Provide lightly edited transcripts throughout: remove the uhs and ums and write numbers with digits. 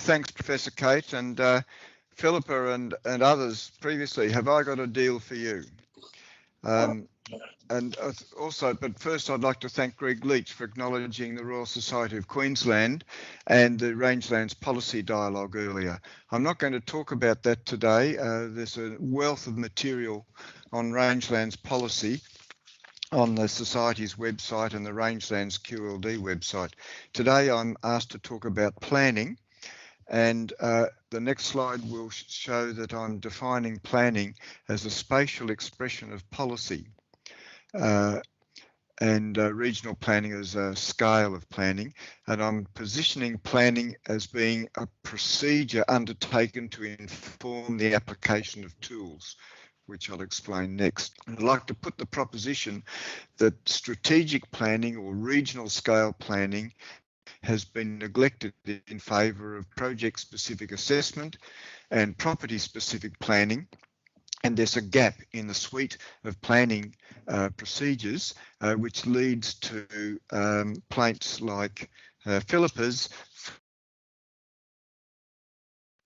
Thanks, Professor Kate, and Philippa and others previously. Have I got a deal for you? And also, but first I'd like to thank Greg Leach for acknowledging the Royal Society of Queensland and the Rangelands Policy Dialogue earlier. I'm not going to talk about that today. There's a wealth of material on Rangelands policy on the Society's website and the Rangelands QLD website. Today I'm asked to talk about planning, and the next slide will show that I'm defining planning as a spatial expression of policy. And regional planning as a scale of planning, and I'm positioning planning as being a procedure undertaken to inform the application of tools, which I'll explain next. I'd like to put the proposition that strategic planning or regional scale planning has been neglected in favour of project-specific assessment and property-specific planning. And there's a gap in the suite of planning procedures, which leads to plaints like Philippa's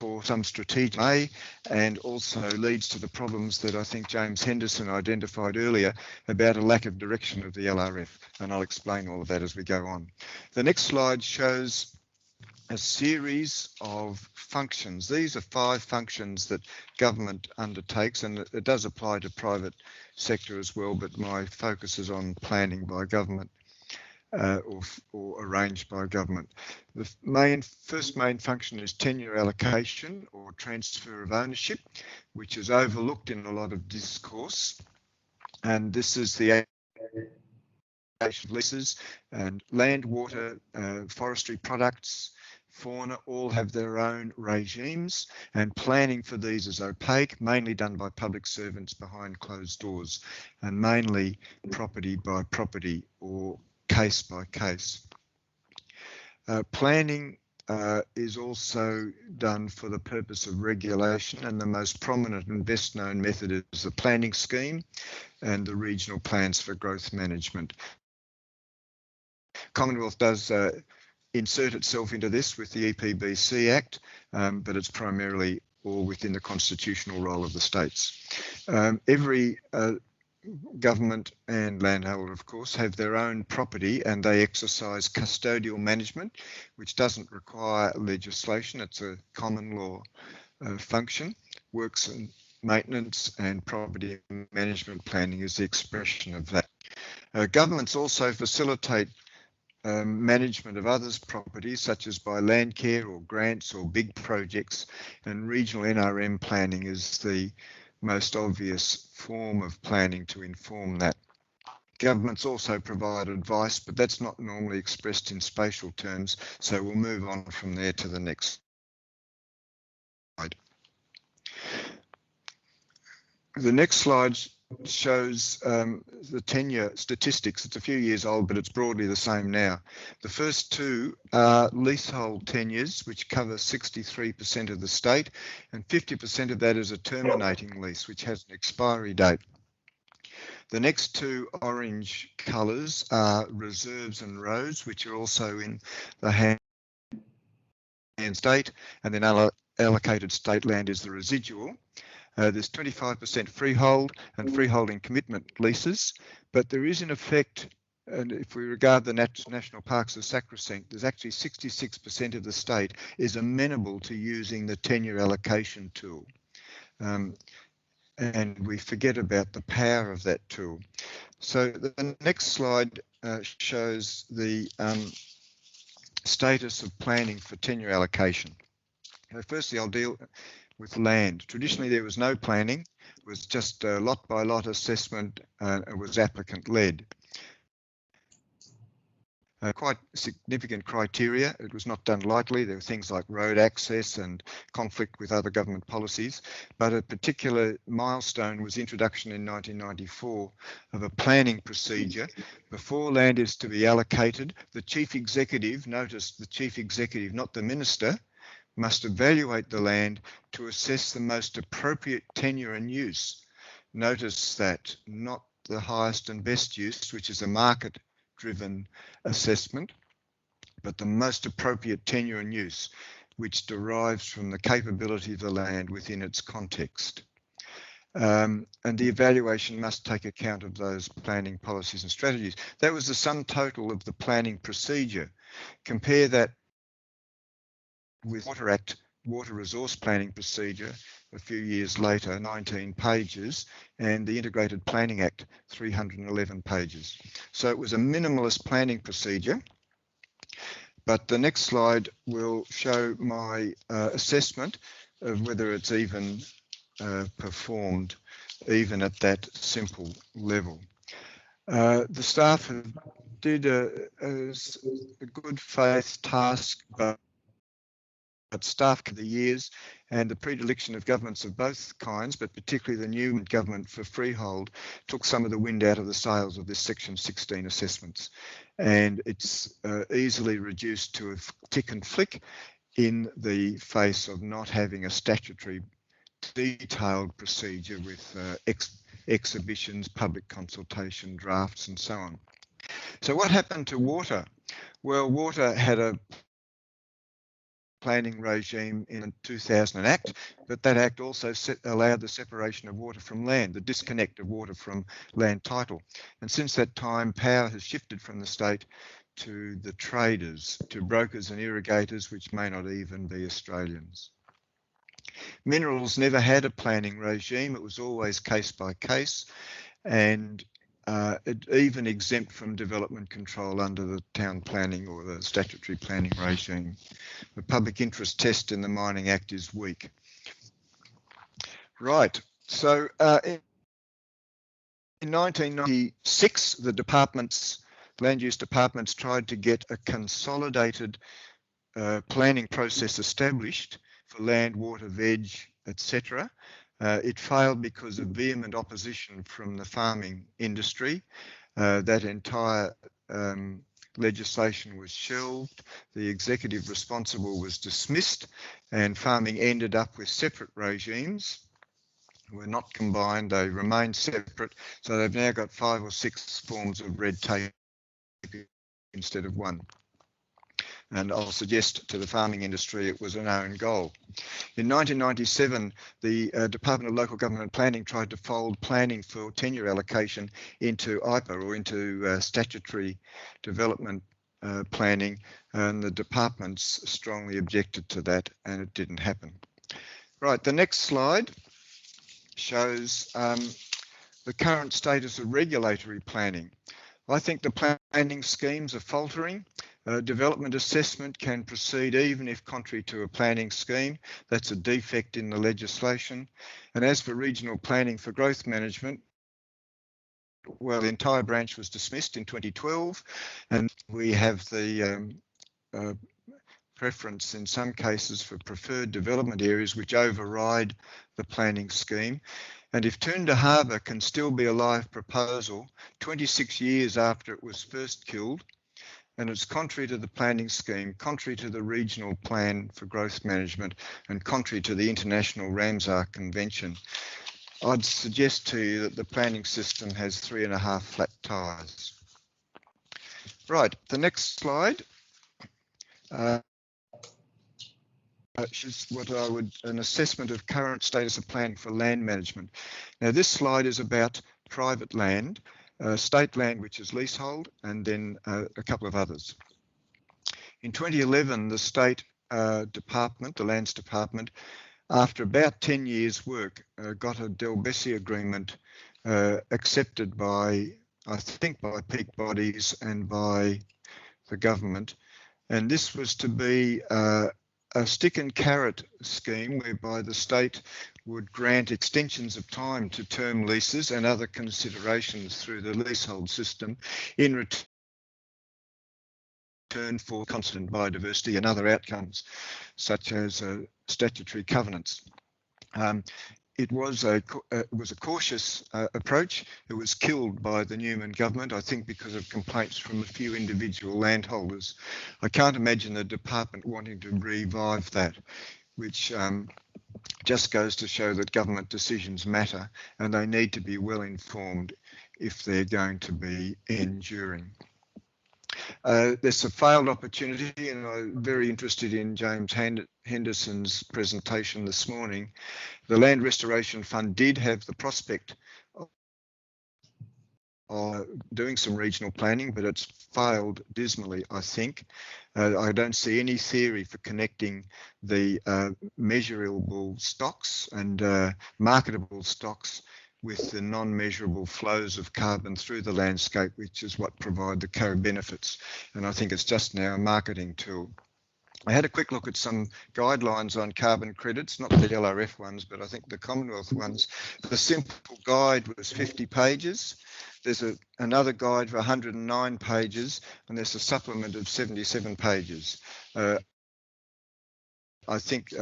for some strategic way, and also leads to the problems that I think James Henderson identified earlier about a lack of direction of the LRF. And I'll explain all of that as we go on. The next slide shows a series of functions. These are 5 functions that government undertakes, and it does apply to private sector as well, but my focus is on planning by government or arranged by government. The first main function is tenure allocation or transfer of ownership, which is overlooked in a lot of discourse. And this is the leases and land, water, forestry products, fauna all have their own regimes, and planning for these is opaque, mainly done by public servants behind closed doors, and mainly property by property or case by case. Planning is also done for the purpose of regulation, and the most prominent and best known method is the planning scheme and the regional plans for growth management. Commonwealth does insert itself into this with the EPBC Act, but it's primarily all within the constitutional role of the states. Every government and landholder, of course, have their own property, and they exercise custodial management, which doesn't require legislation. It's a common law function. Works and maintenance and property management planning is the expression of that. Governments also facilitate management of others' properties, such as by land care or grants or big projects, and regional NRM planning is the most obvious form of planning to inform that. Governments also provide advice, but that's not normally expressed in spatial terms, so we'll move on from there to the next slide. The next slide shows the tenure statistics. It's a few years old, but it's broadly the same now. The first 2 are leasehold tenures, which cover 63% of the state, and 50% of that is a terminating lease, which has an expiry date. The next 2 orange colours are reserves and roads, which are also in the hand state, and then allocated state land is the residual. There's 25% freehold and freeholding commitment leases, but there is in effect, and if we regard the national parks as sacrosanct, there's actually 66% of the state is amenable to using the tenure allocation tool. And we forget about the power of that tool. So the next slide shows the status of planning for tenure allocation. Firstly, I'll deal with land. Traditionally, there was no planning. It was just a lot by lot assessment. It was applicant led. Quite significant criteria. It was not done lightly. There were things like road access and conflict with other government policies, but a particular milestone was introduction in 1994 of a planning procedure. Before land is to be allocated, the chief executive, notice the chief executive, not the minister, must evaluate the land to assess the most appropriate tenure and use. Notice that, not the highest and best use, which is a market-driven assessment, but the most appropriate tenure and use. which derives from the capability of the land within its context. And the evaluation must take account of those planning policies and strategies. That was the sum total of the planning procedure. Compare that with Water Act Water Resource Planning Procedure a few years later, 19 pages, and the Integrated Planning Act, 311 pages. So it was a minimalist planning procedure. But the next slide will show my assessment of whether it's even performed even at that simple level. The staff did a good faith task, but staff for the years and the predilection of governments of both kinds, but particularly the new government for freehold, took some of the wind out of the sails of this Section 16 assessments. And it's easily reduced to a tick and flick in the face of not having a statutory detailed procedure with exhibitions, public consultation, drafts and so on. So what happened to water? Well, water had a planning regime in the 2000 Act, but that Act also allowed the separation of water from land, the disconnect of water from land title. And since that time, power has shifted from the state to the traders, to brokers and irrigators, which may not even be Australians. Minerals never had a planning regime. It was always case by case, and it even exempt from development control under the town planning or the statutory planning regime. The public interest test in the Mining Act is weak. Right, so in 1996, the land use departments tried to get a consolidated planning process established for land, water, veg, etc. It failed because of vehement opposition from the farming industry. That entire legislation was shelved, the executive responsible was dismissed, and farming ended up with separate regimes. Were not combined, they remained separate, so they've now got 5 or 6 forms of red tape instead of one. And I'll suggest to the farming industry it was an own goal. In 1997, the Department of Local Government and Planning tried to fold planning for tenure allocation into IPA or into statutory development planning, and the departments strongly objected to that, and it didn't happen. Right, the next slide shows the current status of regulatory planning. I think the planning schemes are faltering. Development assessment can proceed even if contrary to a planning scheme. That's a defect in the legislation. And as for regional planning for growth management, well, the entire branch was dismissed in 2012, and we have the preference in some cases for preferred development areas which override the planning scheme. And if Toondah Harbour can still be a live proposal 26 years after it was first killed, and it's contrary to the planning scheme, contrary to the regional plan for growth management, and contrary to the International Ramsar Convention, I'd suggest to you that the planning system has 3.5 flat tires. Right, the next slide is what I would, an assessment of current status of planning for land management. Now this slide is about private land, state land which is leasehold, and then a couple of others. In 2011, the state department, the lands department, after about 10 years work, got a Del Bessie agreement accepted by, I think, by peak bodies and by the government. And this was to be a stick and carrot scheme whereby the state would grant extensions of time to term leases and other considerations through the leasehold system in return for constant biodiversity and other outcomes, such as statutory covenants. It was a cautious approach. It was killed by the Newman government, I think because of complaints from a few individual landholders. I can't imagine the department wanting to revive that, which just goes to show that government decisions matter and they need to be well informed if they're going to be enduring. There's a failed opportunity, and I'm very interested in James Henderson's presentation this morning, the Land Restoration Fund did have the prospect of doing some regional planning, but it's failed dismally, I think. I don't see any theory for connecting the measurable stocks and marketable stocks with the non-measurable flows of carbon through the landscape, which is what provide the co-benefits. And I think it's just now a marketing tool. I had a quick look at some guidelines on carbon credits, not the LRF ones, but I think the Commonwealth ones. The simple guide was 50 pages. There's another guide for 109 pages, and there's a supplement of 77 pages. I think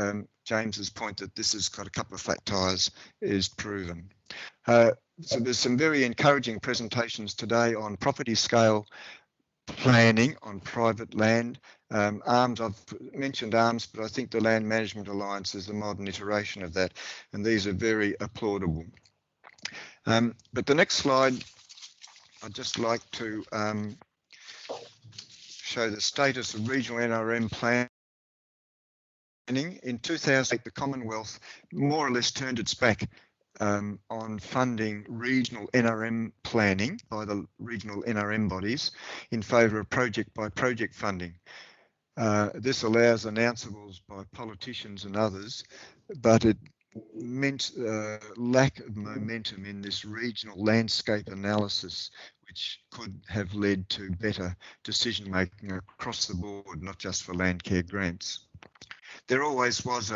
James's point that this has got a couple of flat tires is proven. So there's some very encouraging presentations today on property scale planning on private land. ARMS, I've mentioned ARMS, but I think the Land Management Alliance is the modern iteration of that, and these are very applaudable. But the next slide, I'd just like to show the status of regional NRM planning. In 2008, the Commonwealth more or less turned its back on funding regional NRM planning by the regional NRM bodies in favour of project-by-project funding. This allows announceables by politicians and others, but it meant lack of momentum in this regional landscape analysis, which could have led to better decision making across the board, not just for land care grants. There always was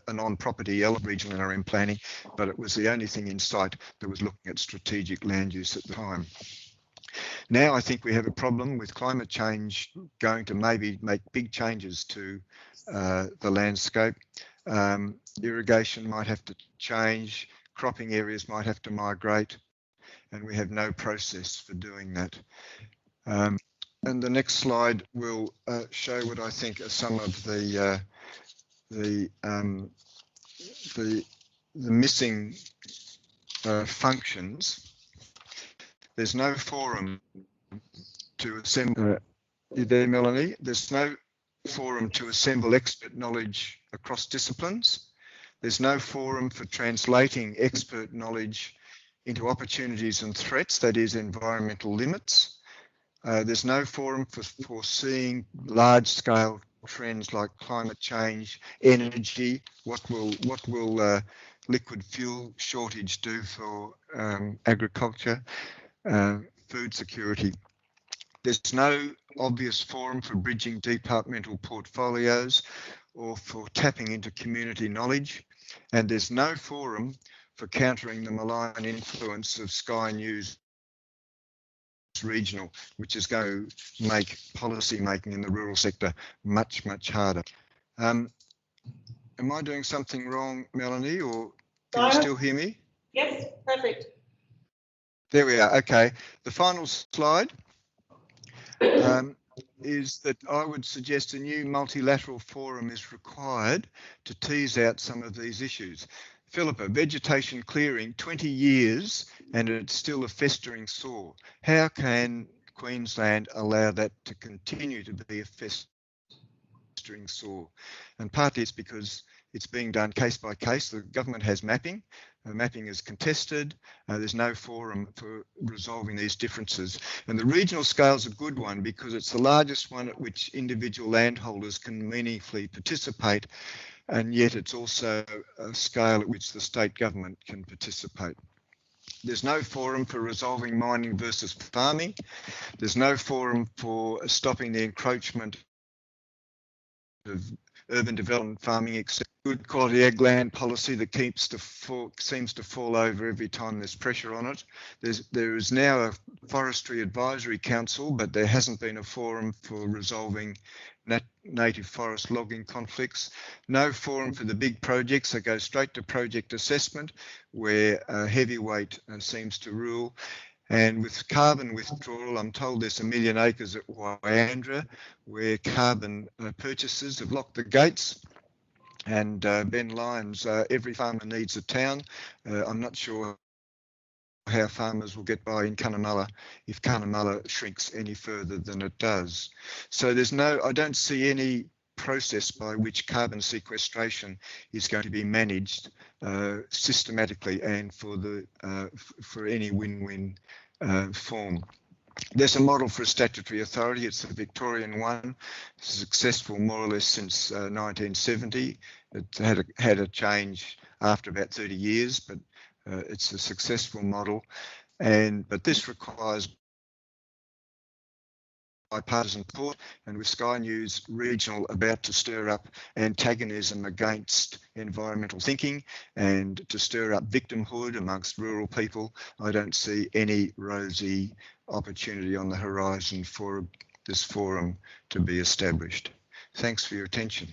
an on-property regional NRM planning, but it was the only thing in sight that was looking at strategic land use at the time. Now I think we have a problem with climate change going to maybe make big changes to the landscape. Irrigation might have to change, cropping areas might have to migrate, and we have no process for doing that. And the next slide will show what I think are some of the missing functions. There's no forum to assemble. You there, Melanie? There's no forum to assemble expert knowledge across disciplines. There's no forum for translating expert knowledge into opportunities and threats, that is, environmental limits. There's no forum for foreseeing large-scale trends like climate change, energy. What will liquid fuel shortage do for agriculture, food security? There's no obvious forum for bridging departmental portfolios or for tapping into community knowledge, and there's no forum for countering the malign influence of Sky News regional, which is going to make policy making in the rural sector much, much harder. Am I doing something wrong, Melanie, or can you still hear me? Yes, perfect. There we are. Okay. The final slide is that I would suggest a new multilateral forum is required to tease out some of these issues. Philippa, vegetation clearing, 20 years and it's still a festering sore. How can Queensland allow that to continue to be a festering sore? And partly it's because it's being done case by case. The government has mapping. Mapping is contested. There's no forum for resolving these differences. And the regional scale is a good one because it's the largest one at which individual landholders can meaningfully participate, and yet it's also a scale at which the state government can participate. There's no forum for resolving mining versus farming. There's no forum for stopping the encroachment of urban development farming, except good quality ag land policy that seems to fall over every time there's pressure on it. There is now a Forestry Advisory Council, but there hasn't been a forum for resolving native forest logging conflicts. No forum for the big projects that go straight to project assessment, where heavyweight seems to rule. And with carbon withdrawal, I'm told there's 1 million acres at Wyandra where carbon purchasers have locked the gates. And Ben Lyons, every farmer needs a town. I'm not sure how farmers will get by in Cunnamulla if Cunnamulla shrinks any further than it does. So I don't see any process by which carbon sequestration is going to be managed systematically and for any win-win form. There's a model for a statutory authority. It's the Victorian one, successful more or less since 1970. It had a change after about 30 years, but it's a successful model. But this requires bipartisan support, and with Sky News Regional about to stir up antagonism against environmental thinking and to stir up victimhood amongst rural people, I don't see any rosy opportunity on the horizon for this forum to be established. Thanks for your attention.